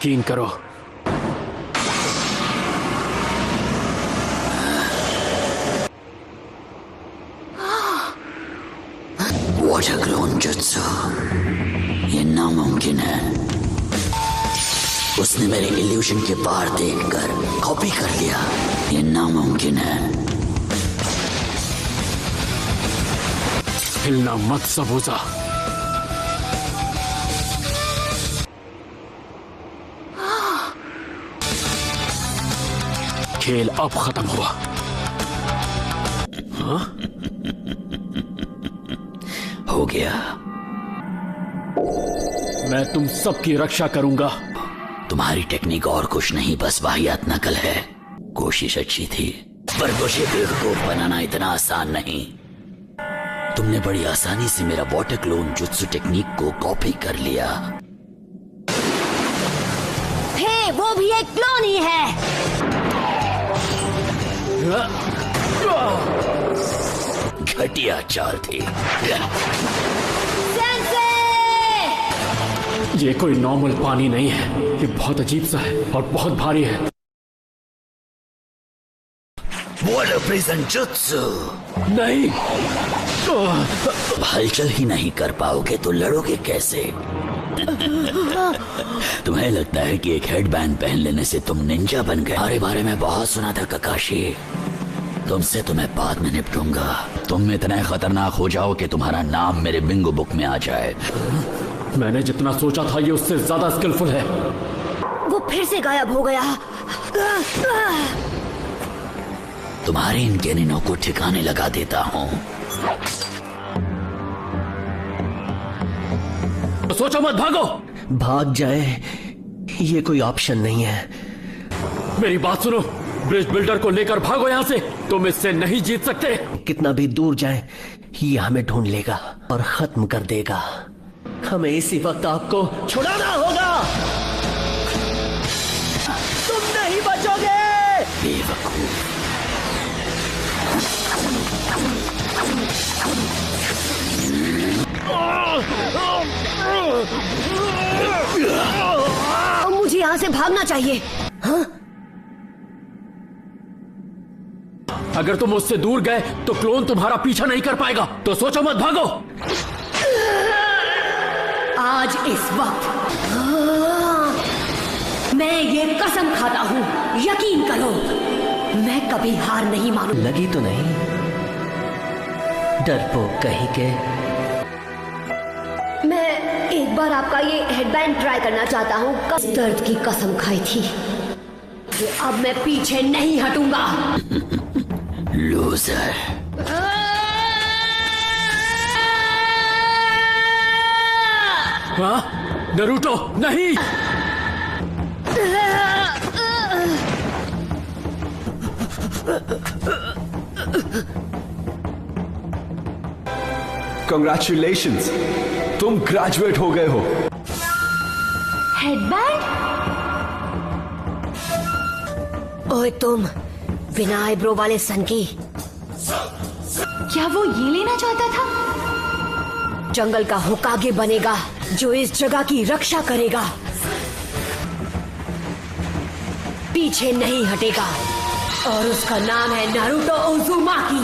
यकीन करो। Water clone jutsu, ये नामुमकिन है। उसने मेरे इल्यूशन के पार देखकर कॉपी कर लिया। ये नामुमकिन है। हिलना मत सबूजा। खेल अब खत्म हुआ। हाँ? हो गया। मैं तुम सबकी रक्षा करूंगा। तुम्हारी टेक्निक और कुछ नहीं, बस वाहियात नकल है। कोशिश अच्छी थी, पर मुझे बेवकूफ बनाना इतना आसान नहीं। तुमने बड़ी आसानी से मेरा वाटर क्लोन जुत्सु टेक्निक को कॉपी कर लिया। हे, वो भी एक क्लोन ही है। घटिया चाल थी। ये कोई नॉर्मल पानी नहीं है, ये बहुत अजीब सा है और बहुत भारी है। Water prison jutsu. नहीं, हलचल ही नहीं कर पाओगे तो लड़ोगे कैसे? तुम्हें लगता है कि एक हेडबैंड पहन लेने से तुम निंजा बन गए? हमारे बारे में बहुत सुना था ककाशी। तुमसे तो मैं बाद में निपटूंगा। तुम इतने खतरनाक हो जाओ कि तुम्हारा नाम मेरे बिंगो बुक में आ जाए। मैंने जितना सोचा था ये उससे ज्यादा स्किलफुल है। वो फिर से गायब हो गया। तुम्हारे इन कैनिनों को ठिकाने लगा देता हूँ। तो सोचो मत, भागो। भाग जाए ये कोई ऑप्शन नहीं है। मेरी बात सुनो, ब्रिज बिल्डर को लेकर भागो यहाँ से। तुम इससे नहीं जीत सकते। कितना भी दूर जाए ये हमें ढूंढ लेगा और खत्म कर देगा। हमें इसी वक्त आपको छुड़ाना होगा। तुम नहीं बचोगे। बेवकूफ। मुझे यहाँ से भागना चाहिए। हाँ? अगर तुम उससे दूर गए तो क्लोन तुम्हारा पीछा नहीं कर पाएगा। तो सोचो मत, भागो। आज इस वक्त मैं ये कसम खाता हूँ, यकीन करो, मैं कभी हार नहीं मानूं। लगी तो नहीं? डरपोक कहीं के। मैं एक बार आपका ये हेडबैंड ट्राई करना चाहता हूँ। इस दर्द की कसम खाई थी कि अब मैं पीछे नहीं हटूंगा। लूजर। हाँ? नरूटो, नहीं। Congratulations, तुम ग्रेजुएट हो गए हो। हेडबैंड? ओए तुम, बिना आईब्रो वाले सन की। क्या वो ये लेना चाहता था? जंगल का होकागे बनेगा जो इस जगह की रक्षा करेगा, पीछे नहीं हटेगा, और उसका नाम है नारुतो उज़ुमाकी।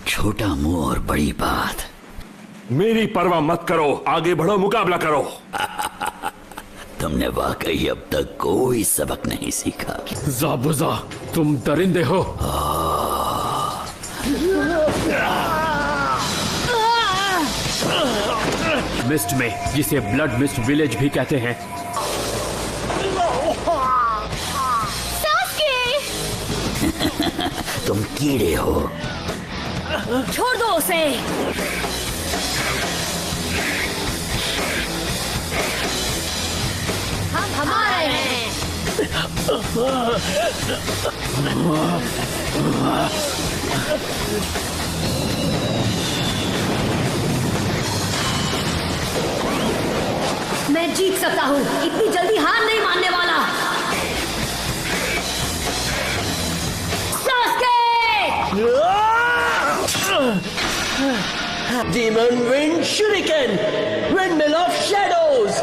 छोटा मुंह और बड़ी बात। मेरी परवाह मत करो, आगे बढ़ो, मुकाबला करो। तुमने वाकई अब तक कोई सबक नहीं सीखा। ज़ाबुज़ा, तुम दरिंदे हो। मिस्ट में, जिसे ब्लड मिस्ट विलेज भी कहते हैं। तुम कीड़े हो। छोड़ दो उसे। हम हमारे हैं। मैं जीत सकता हूँ, इतनी जल्दी हार नहीं मानने वाला। Sasuke! Demon Wind Shuriken, Windmill of Shadows.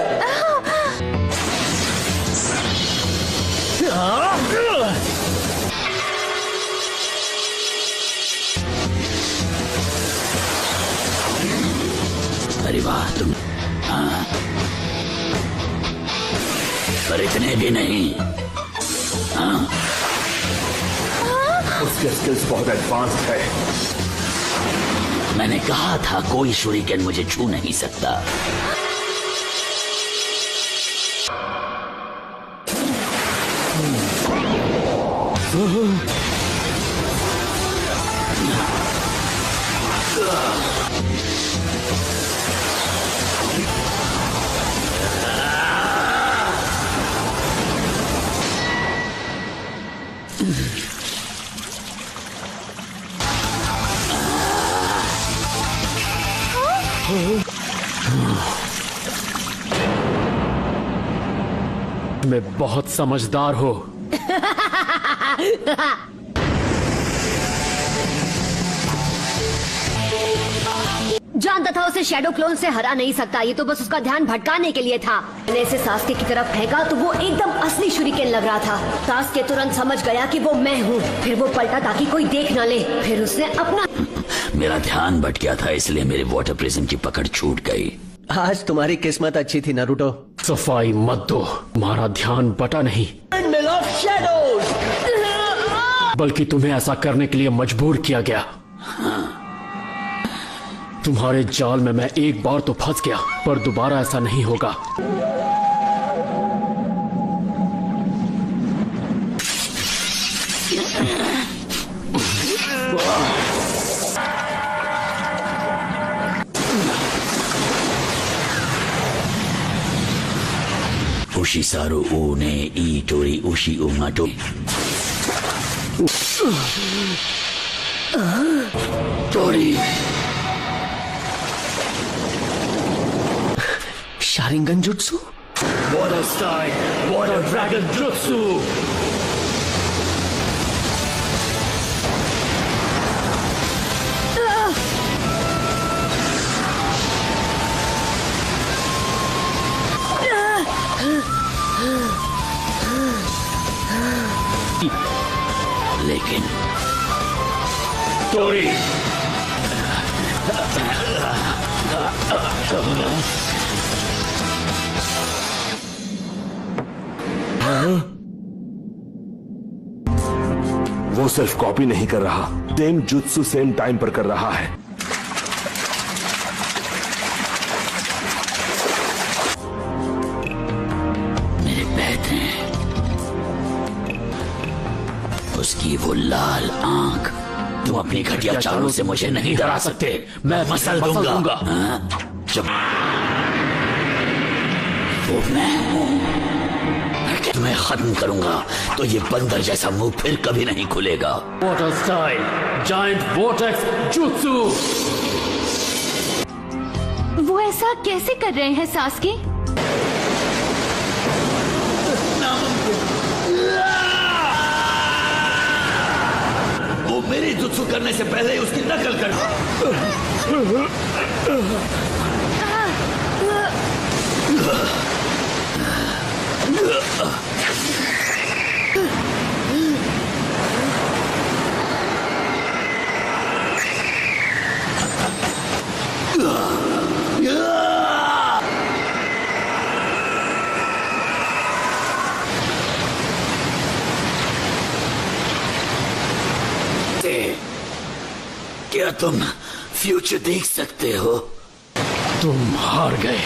अरे वाह तुम, हाँ, पर इतने भी नहीं। हाँ, उसके स्किल्स बहुत एडवांस्ड है। मैंने कहा था कोई शूरिकेन मुझे छू नहीं सकता। मैं बहुत समझदार हो। जानता था उसे शैडो क्लोन से हरा नहीं सकता, ये तो बस उसका ध्यान भटकाने के लिए था। मैंने इसे सास्के की तरफ फेंका तो वो एकदम असली शूरिकेन लग रहा था। सास्के तुरंत समझ गया कि वो मैं हूँ। फिर वो पलटा ताकि कोई देख न ले। फिर उसने अपना मेरा ध्यान भटक गया था, इसलिए मेरे वाटर प्रिज्म की पकड़ छूट गई। आज तुम्हारी किस्मत अच्छी थी नारुतो। सफाई मत दो, तुम्हारा ध्यान बटा नहीं, Windmill of Shadows. बल्कि तुम्हें ऐसा करने के लिए मजबूर किया गया। तुम्हारे जाल में मैं एक बार तो फंस गया, पर दोबारा ऐसा नहीं होगा। उशी सारू ऊने ई टोरी उशी उमाटो। टोरी शारिंगन जुत्सु। Water Style, Water Dragon Jutsu। लेकिन टोरी, वो सिर्फ कॉपी नहीं कर रहा, सेम जुत्सु सेम टाइम पर कर रहा है। मेरे पैर हैं, उसकी वो लाल आंख। तुम अपनी घटिया चालों से मुझे नहीं डरा सकते। मैं मसल दूंगा। हाँ? जब वो मैं हूं, तुम्हें खत्म करूंगा तो ये बंदर जैसा मुंह फिर कभी नहीं खुलेगा। Water Style, Giant Vortex Jutsu। वो ऐसा कैसे कर रहे हैं सास्के? वो मेरी जुत्सु करने से पहले ही उसकी नकल कर। क्या तुम फ्यूचर देख सकते हो? तुम हार गए।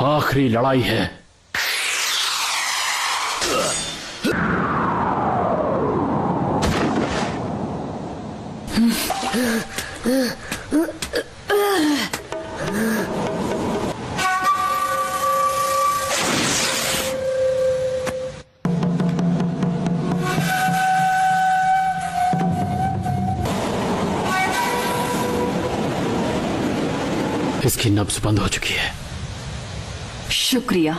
आखिरी लड़ाई है। इसकी नब्ज बंद हो चुकी है। शुक्रिया।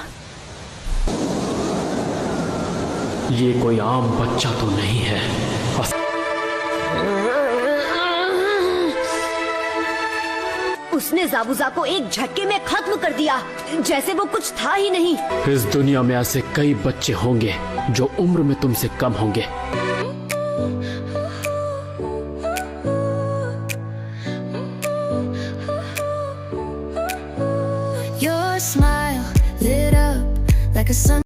ये कोई आम बच्चा तो नहीं है। उसने जाबुजा को एक झटके में खत्म कर दिया, जैसे वो कुछ था ही नहीं। इस दुनिया में ऐसे कई बच्चे होंगे जो उम्र में तुमसे कम होंगे। Your smile lit up like a sun